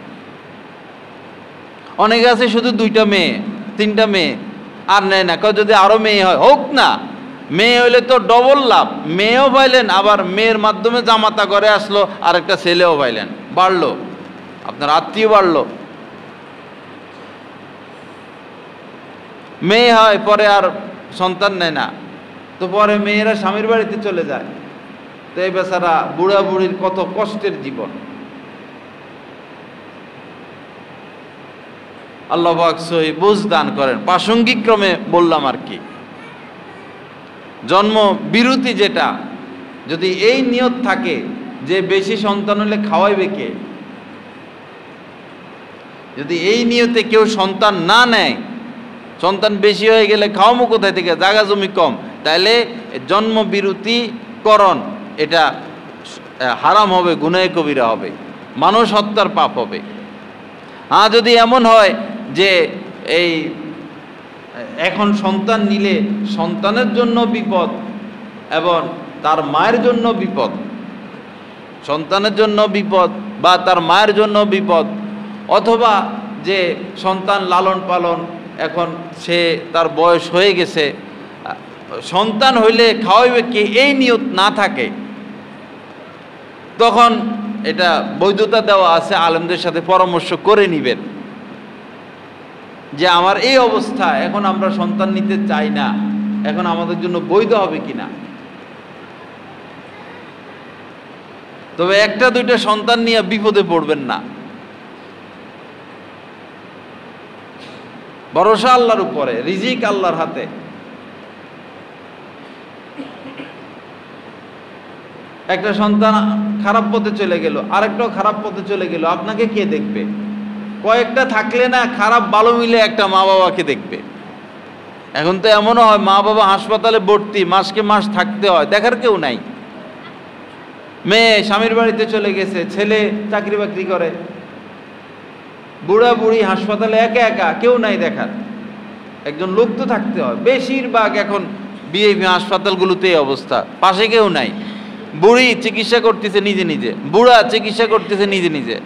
অনেকে আছে শুধু 2টা মেয়ে 3টা মেয়ে আর নেয় না, যদি আরো মেয়ে হয় হোক না, মেয়ে হইলে তো ডবল লাভ, মেয়েও পাইলেন, আবার মেয়ের মাধ্যমে জামাতা ঘরে আসলো, আর একটা ছেলেও পাইলেন, বাড়লো, আপনার আত্মীয় বাড়লো। মেয়ে হয় পরে আর সন্তান নেয় না, তো পরে মেয়েরা স্বামীর বাড়িতে চলে যায়, তো এই বেচারা বুড়া বুড়ির কত কষ্টের জীবন। আল্লাহ পাক সহি বুঝ দান করেন। প্রাসঙ্গিক ক্রমে বললাম আর কি, জন্ম বিরতি যেটা, যদি এই নিয়ত থাকে যে বেশি সন্তান হলে খাওয়াইবে কে, যদি এই নিয়তে কেউ সন্তান না নেয়, সন্তান বেশি হয়ে গেলে খাওয়ামো কোথায় থেকে, জায়গা জমি কম, তাহলে জন্ম বিরতি করণ এটা হারাম হবে, গুনাহে কবিরা হবে, মানুষ হত্যার পাপ হবে। হ্যাঁ, যদি এমন হয় যে এই এখন সন্তান নিলে সন্তানের জন্য বিপদ এবং তার মায়ের জন্য বিপদ, সন্তানের জন্য বিপদ বা তার মায়ের জন্য বিপদ, অথবা যে সন্তান লালন পালন, এখন সে তার বয়স হয়ে গেছে, সন্তান হইলে খাওয়াইবে কে, এই নিয়ত না থাকে, তখন এটা বৈধতা দেওয়া আছে, আলেমদের সাথে পরামর্শ করে নিবেন যে আমার এই অবস্থা, এখন আমরা সন্তান নিতে চাই না, এখন আমাদের জন্য বৈধ হবে কিনা। তবে 1-2টা সন্তান নিয়ে বিপদে পড়বেন না, ভরসা আল্লাহর উপরে, রিজিক আল্লাহর হাতে। একটা সন্তান খারাপ পথে চলে গেল, আরেকটাও খারাপ পথে চলে গেল, আপনাকে কে দেখবে? কয়েকটা থাকলে না, খারাপ ভালো মিলে একটা মা বাবাকে দেখবে। এখন তো এমনও হয় মা বাবা হাসপাতালে ভর্তি, মাসকে মাস থাকতে হয়, দেখার কেউ নাই। মেয়ে স্বামীর বাড়িতে চলে গেছে, ছেলে চাকরি বাকরি করে, বুড়া বুড়ি হাসপাতালে একা একা, কেউ নাই দেখার, একজন লোক তো থাকতে হয়। বেশিরভাগ এখন বিএপি হাসপাতালগুলোতে এই অবস্থা, পাশে কেউ নাই, বুড়ি চিকিৎসা করতেছে নিজে নিজে, বুড়া চিকিৎসা করতেছে নিজে নিজে।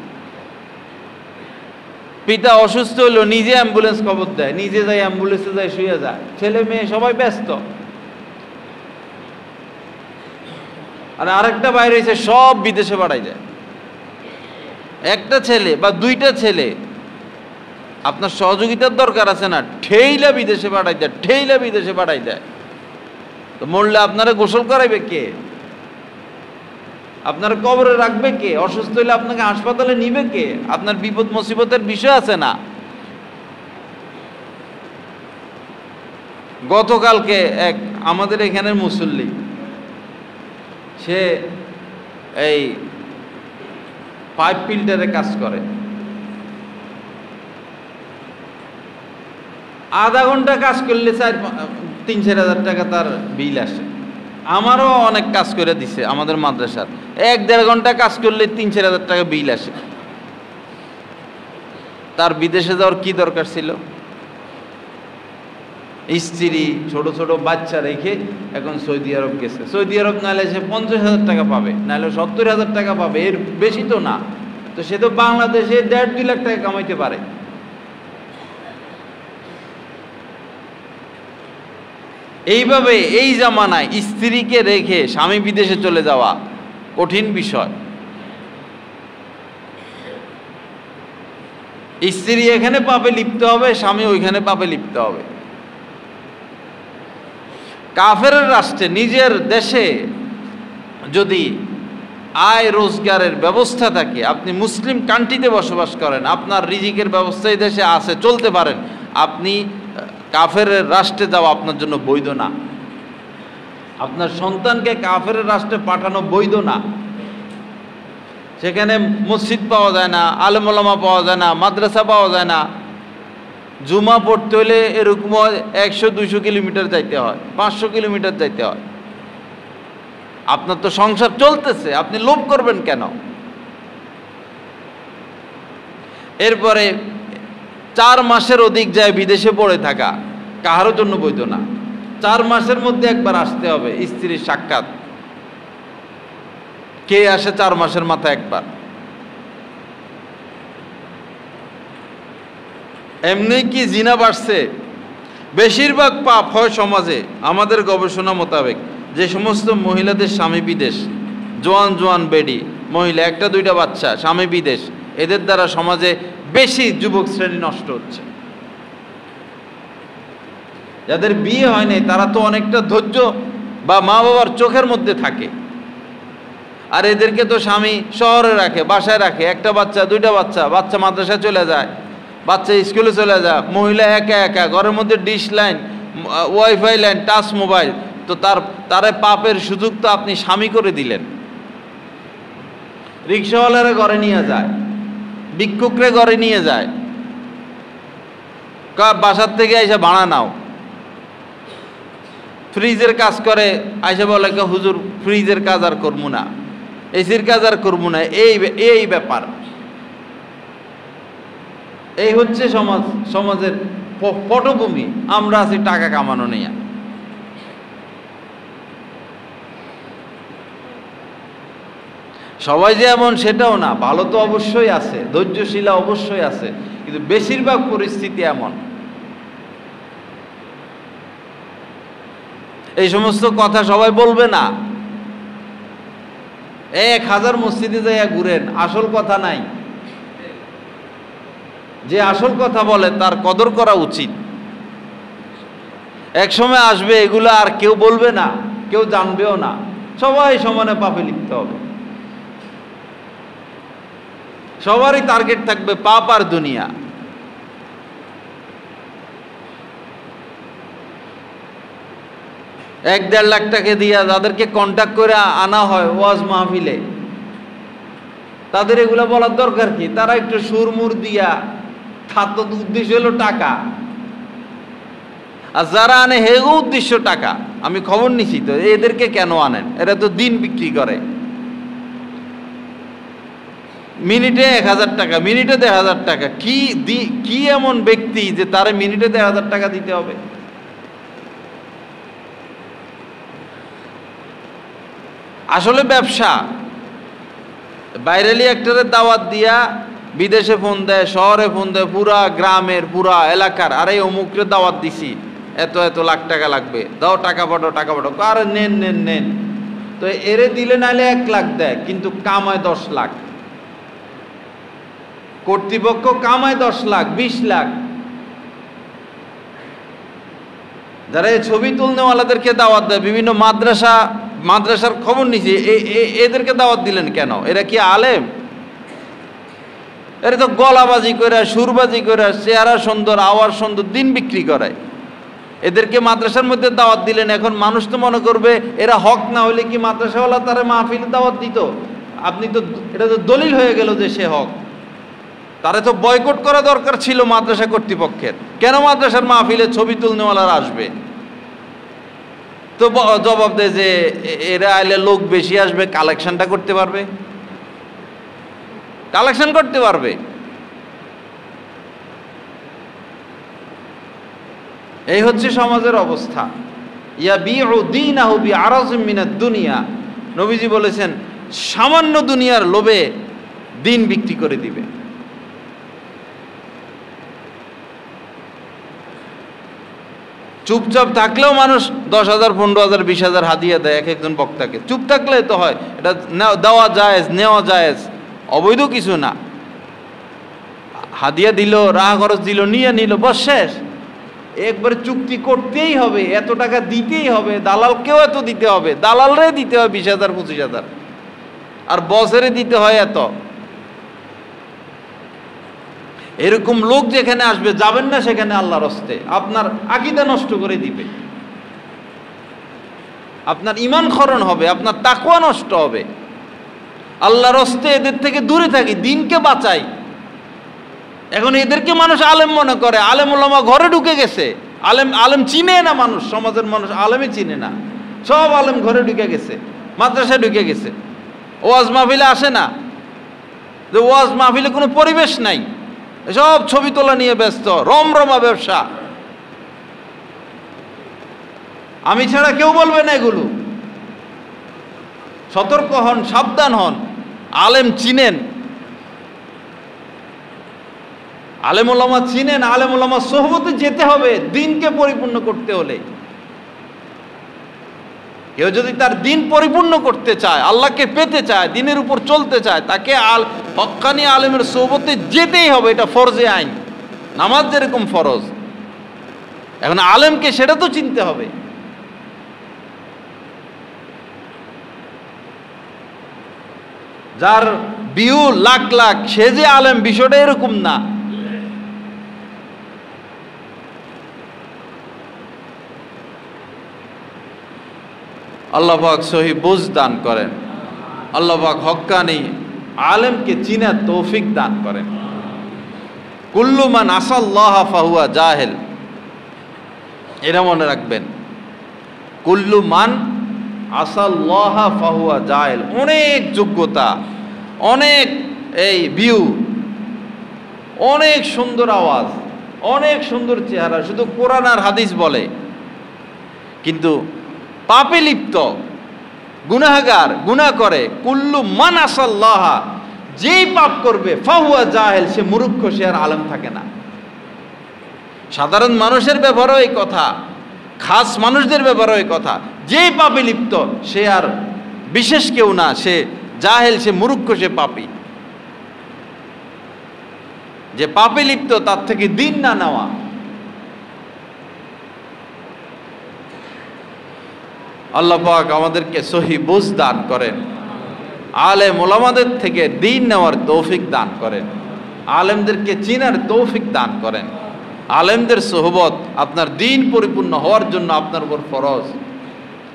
পিতা অসুস্থ হলো, নিজে অ্যাম্বুলেন্স খবর দেয়, নিজে যায় অ্যাম্বুলেন্সে যায়, শুয়ে যায়, ছেলে মেয়ে সবাই ব্যস্ত। আর আরেকটা বাইরে এসে সব বিদেশে পাঠাই যায়। একটা ছেলে বা 2টা ছেলে, আপনার সহযোগিতার দরকার আছে না, ঠেইলা বিদেশে পাঠাই দেয়, ঠেইলা বিদেশে পাঠাই দেয়। তো মরলে আপনারা গোসল করাইবে কে? আপনার কবরে রাখবে কে? অসুস্থ হলে আপনাকে হাসপাতালে নিবে কে? আপনার বিপদ মুসিবতের বিষয় আছে না। গতকালকে এক আমাদের এখানের মুসল্লি, সে এই পাইপ ফিল্টারে কাজ করে, আধা ঘন্টা কাজ করলে 3-4 হাজার টাকা তার বিল আসে। আমারও অনেক কাজ করে দিছে আমাদের মাদ্রাসার, 1-1.5 ঘন্টা কাজ করলে 3-4 হাজার টাকা বিল আসে। তার বিদেশে যাওয়ার কি দরকার ছিল? স্ত্রী ছোট ছোট বাচ্চা রেখে এখন সৌদি আরব গেছে। সৌদি আরব নাহলে সে 50,000 টাকা পাবে, নাহলে 70,000 টাকা পাবে, এর বেশি তো না। তো সে তো বাংলাদেশে 1.5-2 লাখ টাকা কামাইতে পারে। এইভাবে এই জামানায় স্ত্রীকে রেখে স্বামী বিদেশে চলে যাওয়া কঠিন বিষয়। স্ত্রী এখানে পাপে লিপ্ত হবে, স্বামী ওইখানে পাপে লিপ্ত হবে। কাফের রাষ্ট্রে, নিজের দেশে যদি আয় রোজগারের ব্যবস্থা থাকে, আপনি মুসলিম কান্ট্রিতে বসবাস করেন, আপনার রিজিকের ব্যবস্থা এই দেশে আছে, চলতে পারেন, আপনি কাফের রাষ্ট্রে যাওয়া আপনার জন্য বৈধ না। আপনার সন্তানকে কাফের রাষ্ট্রে পাঠানো বৈধ না। সেখানে মসজিদ পাওয়া যায় না, আলেম ওলামা পাওয়া যায় না, মাদ্রাসা পাওয়া যায় না। জুমা পড়তে হলে এরকম 100-200 কিলোমিটার যাইতে হয়, 500 কিলোমিটার যাইতে হয়। আপনার তো সংসার চলতেছে, আপনি লোভ করবেন কেন? এরপরে 4 মাসের অধিক যায় বিদেশে পড়ে থাকা কাহারও জন্য বৈধ না। 4 মাসের মধ্যে একবার আসতে হবে স্ত্রীর সাক্ষাৎ। কে আসে 4 মাসের মাথায় একবার? এমনি কি জিনা বাড়ছে? বেশিরভাগ পাপ হয় সমাজে। আমাদের গবেষণা মোতাবেক যে সমস্ত মহিলাদের স্বামী বিদেশ, জোয়ান জোয়ান বেডি মহিলা, 1-2টা বাচ্চা, স্বামী বিদেশ, এদের দ্বারা সমাজে বেশি যুবক শ্রেণী নষ্ট হচ্ছে। যাদের বিয়ে হয় নাই তারা তো অনেকটা ধৈর্য বা মা বাবার চোখের মধ্যে থাকে, আর এদেরকে তো স্বামী শহরে রাখে, বাসায় রাখে, 1টা বাচ্চা 2টা বাচ্চা, বাচ্চা মাদ্রাসায় চলে যায়, বাচ্চা স্কুলে চলে যায়, মহিলা একা একা ঘরের মধ্যে dish line, wifi line, touch mobile. তো তারে পাপের সুযোগ তো আপনি স্বামী করে দিলেন। রিক্সাওয়ালারা ঘরে নিয়ে যায়, ভিক্ষুকরে ঘরে নিয়ে যায়, বাসার থেকে আইসা ভাড়া নাও। ফ্রিজের কাজ করে, আইসা বলে হুজুর ফ্রিজের কাজ আর করবো না, এসির কাজ আর করবো না। এই ব্যাপার। এই হচ্ছে সমাজের পটভূমি। আমরা আছি টাকা কামানো নিয়ে। সবাই যে এমন সেটাও না, ভালো তো অবশ্যই আছে, ধৈর্যশীলা অবশ্যই আছে, কিন্তু বেশিরভাগ পরিস্থিতি এমন। এই সমস্ত কথা সবাই বলবে না। 1000 মসজিদে যাইয়া ঘুরেন, আসল কথা নাই। যে আসল কথা বলে তার কদর করা উচিত। এক সময় আসবে এগুলো আর কেউ বলবে না, কেউ জানবেও না, সবাই সমানে পাপে লিপ্ত হবে। সবারই টার্গেট থাকবে পাপ আর দুনিয়া। এক 1.5 লাখ টাকা দিয়া যাদেরকে কন্ট্যাক্ট করে আনা হয় ওয়াজ মাহফিলে, তাদের এগুলো বলার দরকার কি? তারা একটু সুরমুর দিয়া, তার তো উদ্দেশ্য হলো টাকা, আর যারা আনে হেগো উদ্দেশ্য টাকা। আমি খবর নিছি তো এদেরকে কেন আনেন, এরা তো দিন বিক্রি করে। মিনিটে 1000 টাকা, মিনিটে 1000 টাকা। কি এমন ব্যক্তি যে তারে মিনিটে 1000 টাকা দিতে হবে? আসলে ব্যবসা। বাইরেলি একটারে দাওয়াত দিয়া বিদেশে ফোন দেয়, শহরে ফোন দেয়, পুরা গ্রামের পুরা এলাকার, আরে অমুকরে দাওয়াত দিছি, এত লাখ টাকা লাগবে, দাও টাকা পাঠাও, টাকা পাঠাও। আরে নেন। তো এরে দিলে নাহলে 1 লাখ দেয়, কিন্তু কামায় 10 লাখ। কর্তৃপক্ষ কামায় 10 লাখ, 20 লাখ। যারা এই ছবি তুলনেওয়ালাদেরকে দাওয়াত দেয়, বিভিন্ন মাদ্রাসার খবর নিছি, এদেরকে দাওয়াত দিলেন কেন? এরা কি আলেম? এরা তো গলাবাজি করে, সুরবাজি করে, চেহারা সুন্দর, আওয়াজ সুন্দর, দিন বিক্রি করে। এদেরকে মাদ্রাসার মধ্যে দাওয়াত দিলেন, এখন মানুষ তো মনে করবে এরা হক না হলে কি মাদ্রাসাওয়ালা তারা মাহফিলে দাওয়াত দিত? আপনি তো, এটা তো দলিল হয়ে গেল যে সে হক। তারা তো বয়কট করা দরকার ছিল মাদ্রাসা কর্তৃপক্ষের। কেন মাদ্রাসার মাহফিলে ছবি তুলনেওয়ালারা আসবে? তো জবাব দেয় যে এরা আইলে লোক বেশি আসবে, কালেকশনটা করতে পারবে, কালেকশন করতে পারবে। এই হচ্ছে সমাজের অবস্থা। ইয়াবিউ দীনাহু বিআরাযিম মিনাদ দুনিয়া। নবীজি বলেছেন সামান্য দুনিয়ার লোভে দিন বিক্রি করে দিবে। চুপচাপ থাকলেও মানুষ 10,000, 15,000, 20,000 হাদিয়া দেয় এক একজন বক্তাকে। চুপ থাকলে তো হয়, এটা দেওয়া জায়েজ, নেওয়া জায়েজ, অবৈধ কিছু না। হাদিয়া দিল, রাহ খরচ দিল, নিয়ে নিল, বস শেষ। একবারে চুক্তি করতেই হবে, এত টাকা দিতেই হবে, দালালকেও এত দিতে হবে, দালালরে দিতে হয় 20,000, 25,000, আর বসেরে দিতে হয় এত। এরকম লোক যেখানে আসবে, যাবেন না সেখানে আল্লাহর হস্তে, আপনার আকীদা নষ্ট করে দিবে, আপনার ঈমান ক্ষরণ হবে, আপনার তাকওয়া নষ্ট হবে। আল্লাহর হস্তে এদের থেকে দূরে থাকি, দিনকে বাঁচাই। এখন এদেরকে মানুষ আলেম মনে করে, আলেম ওলামা ঘরে ঢুকে গেছে, আলেম চিনে না মানুষ, সমাজের মানুষ আলেমই চিনে না, সব আলেম ঘরে ঢুকে গেছে, মাদ্রাসায় ঢুকে গেছে, ওয়াজ মাহফিলে আসে না, যে ওয়াজ মাহফিলে কোনো পরিবেশ নাই, সব ছবি তোলা নিয়ে ব্যস্ত, রমরমা ব্যবসা। আমি ছাড়া কেউ বলবে না এগুলো। সতর্ক হন, সাবধান হন, আলেম চিনেন, আলেম ওলামা চিনেন, আলেম ওলামা সোহবতে যেতে হবে দিনকে পরিপূর্ণ করতে হলে। কেউ যদি তার দিন পরিপূর্ণ করতে চায়, আল্লাহকে পেতে চায়, দিনের উপর চলতে চায়, তাকে হক্কানি আলেমের সোহবতে যেতেই হবে, এটা ফরজে আইন। নামাজ যেরকম ফরজ, এখন আলেমকে সেটা তো চিনতে হবে। যার ভিউ লাখ লাখ সে যে আলেম, বিষয়টা এরকম না। আল্লাহ পাক সহি বুঝ দান করেন, আল্লাহ পাক হক্কানি আলেমকে চিনার তৌফিক দান করেন। কুল্লু মান আসাল্লাহ ফাহুয়া জাহেল, এটা মনে রাখবেন। কুল্লু মান আসাল্লাহ ফাহুয়া জাহেল, অনেক যোগ্যতা, অনেক এই ভিউ, অনেক সুন্দর আওয়াজ, অনেক সুন্দর চেহারা, শুধু কোরআন আর হাদিস বলে, কিন্তু পাপে লিপ্ত, গুনাহগার, গুনাহ করে। কুল্লু মান আসাল্লাহ, যেই পাপ করবে ফাহুয়া জাহেল, সে মূর্খ, সে আর আলেম থাকে না। সাধারণ মানুষের ব্যাপারেও এই কথা, খাস মানুষদের ব্যাপারেও এই কথা, যেই পাপে লিপ্ত সে আর বিশেষ কেউ না, সে জাহেল, সে মূর্খ, সে পাপী। যে পাপে লিপ্ত তার থেকে দিন না নেওয়া। আল্লাহ পাক আমাদেরকে সহি বুঝ দান করেন, আলেম ওলামাদের থেকে দিন নেওয়ার তৌফিক দান করেন, আলেমদেরকে চিনার তৌফিক দান করেন। আলেমদের সোহবত আপনার দিন পরিপূর্ণ হওয়ার জন্য আপনার উপর ফরজ।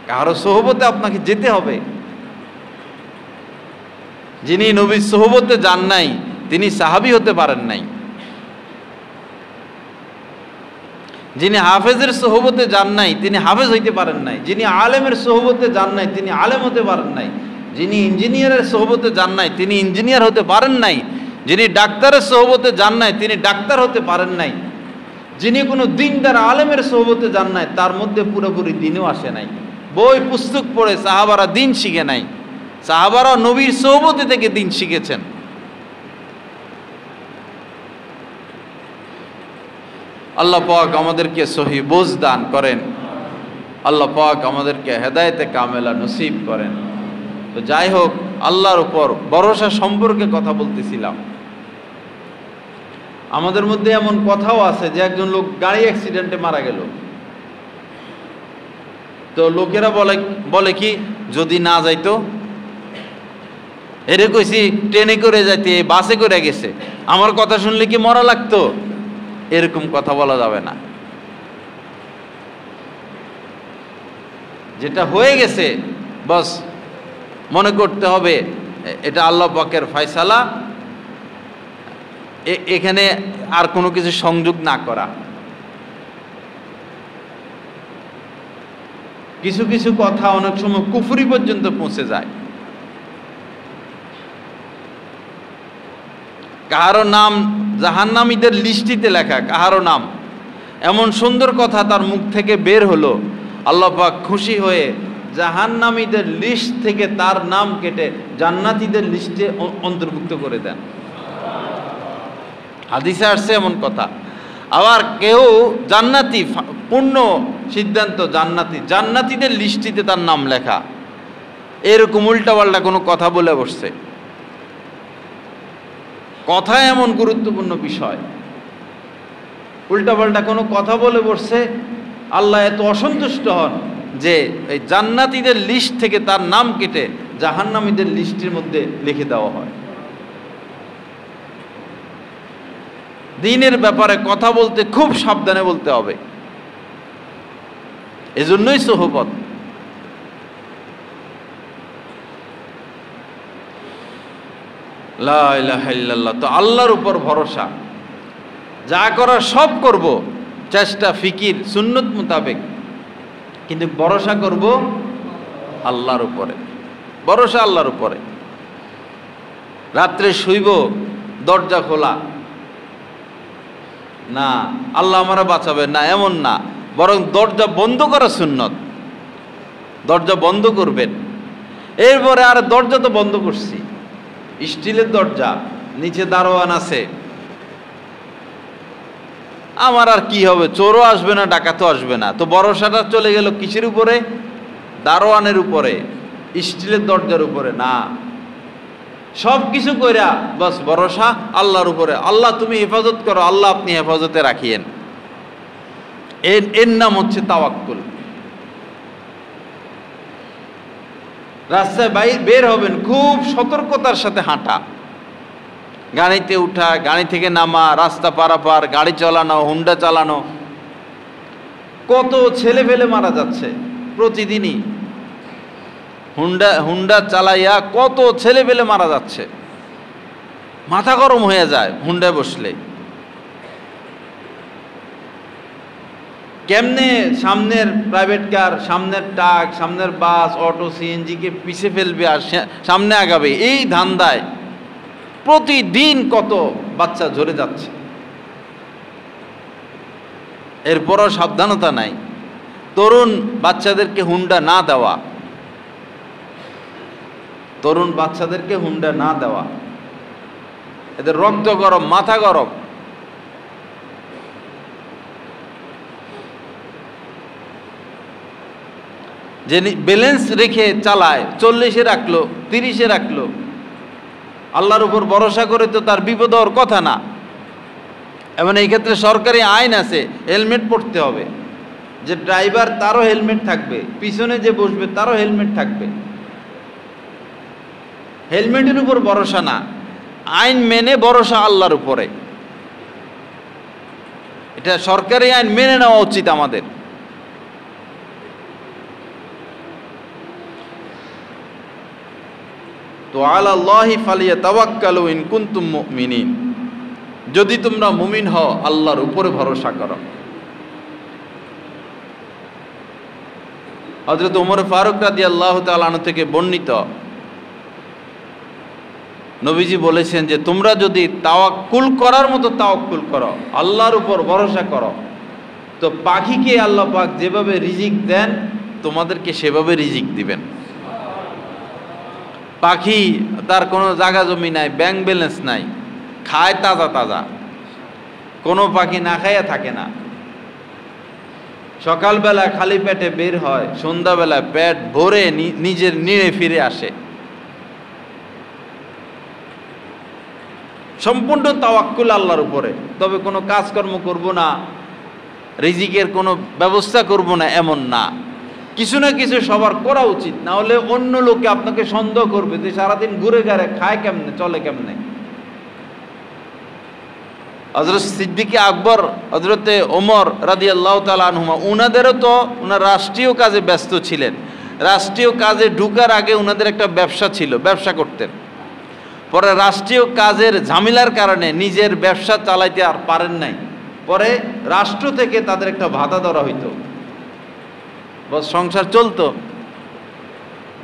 কারো সোহবতে আপনাকে যেতে হবে। যিনি নবীর সোহবতে যান নাই তিনি সাহাবী হতে পারেন নাই। যিনি হাফেজের সোহবতে যান নাই তিনি হাফেজ হইতে পারেন নাই। যিনি আলেমের সোহবতে যান নাই তিনি আলেম হতে পারেন নাই। যিনি ইঞ্জিনিয়ারের সোহবতে যান নাই তিনি ইঞ্জিনিয়ার হতে পারেন নাই। যিনি ডাক্তারের সোহবতে যান নাই তিনি ডাক্তার হতে পারেন নাই। যিনি কোনো দিনদার আলেমের সোহবতে যান নাই তার মধ্যে পুরোপুরি দিনও আসে নাই। বই পুস্তক পড়ে সাহাবারা দিন শিখে নাই, সাহাবারা নবীর সোহবতে থেকে দিন শিখেছেন। আল্লাহ পাক আমাদেরকে সহি বুঝ দান করেন, আল্লাহ পাক আমাদেরকে হেদায়েতে কামেলা নসিব করেন। তো যাই হোক, আল্লাহর উপর ভরসা সম্পর্কে কথা বলতেছিলাম। আমাদের মধ্যে এমন কথাও আছে যে একজন লোক গাড়ি অ্যাক্সিডেন্টে মারা গেল, তো লোকেরা বলে কি যদি না যাইতো, এরে কইছি ট্রেনে করে যাইতে, বাসে করে গেছে, আমার কথা শুনলে কি মরা লাগতো? এরকম কথা বলা যাবে না। যেটা হয়ে গেছে বাস মনে করতে হবে এটা আল্লাহ পাকের ফয়সালা, এখানে আর কোনো কিছু সংযোগ না করা। কিছু কিছু কথা অনেক সময় কুফরি পর্যন্ত পৌঁছে যায়। কাহারো নাম জাহান্নামীদের লিস্টিতে লেখা, কাহারো নাম এমন সুন্দর কথা তার মুখ থেকে বের হলো, আল্লাহ পাক খুশি হয়ে জাহান্নামীদের লিস্ট থেকে তার নাম কেটে জান্নাতীদের লিস্টে অন্তর্ভুক্ত করে দেন। হাদিসে আসছে এমন কথা। আবার কেউ জান্নাতি, পূর্ণ সিদ্ধান্ত জান্নাতি, জান্নাতীদের লিস্টিতে তার নাম লেখা, এরকম উল্টাপাল্টা কোনো কথা বলে বসছে। কথা এমন গুরুত্বপূর্ণ বিষয়, উল্টাপাল্টা কোনো কথা বলে বসছে, আল্লাহ এত অসন্তুষ্ট হন যে এই জান্নাতীদের লিস্ট থেকে তার নাম কেটে জাহান্নামীদের লিস্টের মধ্যে লিখে দেওয়া হয়। দ্বীনের ব্যাপারে কথা বলতে খুব সাবধানে বলতে হবে। এজন্যই সোহবত। লা ইলাহা ইল্লাল্লাহ। তো আল্লাহর উপর ভরসা, যা করার সব করব, চেষ্টা ফিকির সুন্নত মোতাবেক, কিন্তু ভরসা করব আল্লাহর উপরে, ভরসা আল্লাহর উপরে। রাত্রে শুইব দরজা খোলা, না আল্লাহ আমারা বাঁচাবে না, এমন না, বরং দরজা বন্ধ করা সুন্নত। দরজা বন্ধ করবেন। এরপরে আর দরজা তো বন্ধ করছি, স্টিলের দরজা, নিচে দারোয়ান আছে, আমার আর কি হবে, চোরও আসবে না, ডাকাতও আসবে না। তো ভরসাটা চলে গেল কিসের উপরে? দারোয়ানের উপরে, স্টিলের দরজার উপরে না। সব কিছু কইরা বাস ভরসা আল্লাহর উপরে। আল্লাহ তুমি হেফাজত করো, আল্লাহ আপনি হেফাজতে রাখিয়েন। এর নাম হচ্ছে তাওয়াক্কুল। রাস্তায় বের হবেন, খুব সতর্কতার সাথে হাঁটা, গাড়িতে উঠা, গাড়ি থেকে নামা, রাস্তা পারাপার, গাড়ি চালানো, হুন্ডা চালানো। কত ছেলে ফেলে মারা যাচ্ছে প্রতিদিনই, হুন্ডা চালাইয়া কত ছেলে ফেলে মারা যাচ্ছে। মাথা গরম হয়ে যায় হুন্ডায় বসলে। কেমনে সামনের প্রাইভেট কার, সামনের ট্রাক, সামনের বাস, অটো, সিএনজিকে পিছে ফেলবে আর সামনে আগাবে, এই ধান্দায় প্রতিদিন কত বাচ্চা ঝরে যাচ্ছে। এরপরও সাবধানতা নাই। তরুণ বাচ্চাদেরকে হুন্ডা না দেওয়া, তরুণ বাচ্চাদেরকে হুন্ডা না দেওয়া, এদের রক্ত গরম, মাথা গরম। যে ব্যালেন্স রেখে চালায়, 40-এ রাখলো, 30-এ রাখলো, আল্লাহর উপর ভরসা করে তো তার বিপদ হওয়ার কথা না। এবং এই ক্ষেত্রে সরকারি আইন আছে, হেলমেট পরতে হবে। যে ড্রাইভার তারও হেলমেট থাকবে, পিছনে যে বসবে তারও হেলমেট থাকবে। হেলমেটের উপর ভরসা না, আইন মেনে ভরসা আল্লাহর উপরে। এটা সরকারি আইন মেনে নেওয়া উচিত আমাদের। তো আলাল্লাহি ফালিয়াতাওয়াক্কালু ইন কুনতুম মুমিনিন, যদি তোমরা মুমিন হও আল্লাহর উপরে ভরসা করো। হযরত ওমর ফারুক রাদিয়াল্লাহু তাআলা আনহু থেকে বর্ণিত, নবীজি বলেছেন যে তোমরা যদি তাওয়াক্কুল করার মতো তাওয়াক্কুল করো, আল্লাহর উপর ভরসা করো, তো পাখিকে আল্লাহ পাক যেভাবে রিজিক দেন তোমাদেরকে সেভাবে রিজিক দিবেন। পাখি তার কোনো জায়গা জমি নাই, ব্যাংক ব্যালেন্স নাই, খায় তাজা তাজা। কোনো পাখি না খাইয়া থাকে না। সকালবেলায় খালি পেটে বের হয়, সন্ধ্যাবেলায় পেট ভরে নিজের নিড়ে ফিরে আসে। সম্পূর্ণ তাওয়াক্কুল আল্লাহর উপরে। তবে কোনো কাজকর্ম করব না, রিজিকের কোনো ব্যবস্থা করব না, এমন না। কিছু না কিছু সবার করা উচিত, না হলে অন্য লোকে আপনাকে সন্দেহ করবে যে সারাদিন ঘুরে ঘাড়ে খায় কেমনে, চলে কেমনে। হযরত সিদ্দিক আকবর, হযরতে ওমর রাদিয়াল্লাহু তাআলা আনহুমা, উনাদেরও তো উনার রাষ্ট্রীয় কাজে ব্যস্ত ছিলেন। রাষ্ট্রীয় কাজে ঢুকার আগে উনাদের একটা ব্যবসা ছিল, ব্যবসা করতেন। পরে রাষ্ট্রীয় কাজের ঝামেলার কারণে নিজের ব্যবসা চালাইতে আর পারেন নাই। পরে রাষ্ট্র থেকে তাদের একটা ভাতা ধরা হইতো, বস সংসার চলতো।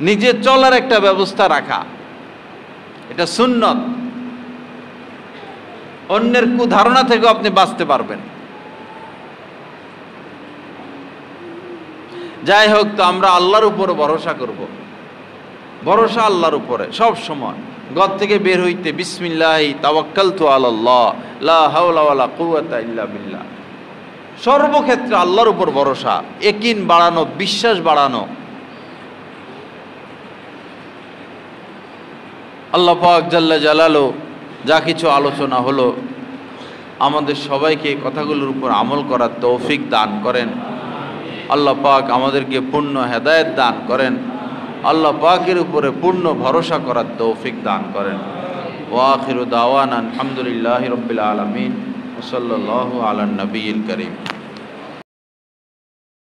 নিজে চলার একটা ব্যবস্থা রাখা, এটা সুন্নত। অন্যের কুধারণা থেকে আপনি বাঁচতে পারবেন। যাই হোক, তো আমরা আল্লাহর উপরে ভরসা করব। ভরসা আল্লাহর উপরে সব সময়। ঘর থেকে বের হইতে বিসমিল্লাহি তাওয়াক্কালতু আলাল্লাহ লা হাওলা ওয়ালা কুওয়াতা ইল্লা বিল্লাহ। সর্বক্ষেত্রে আল্লাহর উপর ভরসা, ইয়াকিন বাড়ানো, বিশ্বাস বাড়ানো। আল্লাহ পাক জাল্লা জালালু যা কিছু আলোচনা হলো, আমাদের সবাইকে কথাগুলোর উপর আমল করার তৌফিক দান করেন। আল্লাহ পাক আমাদেরকে পূর্ণ হেদায়েত দান করেন। আল্লাহ পাকের উপরে পূর্ণ ভরসা করার তৌফিক দান করেন। ওয়া আখিরু দাওয়ানা আলহামদুলিল্লাহি রাব্বিল আলামিন ওয়া সাল্লাল্লাহু আলা নবিয়িল কারীম।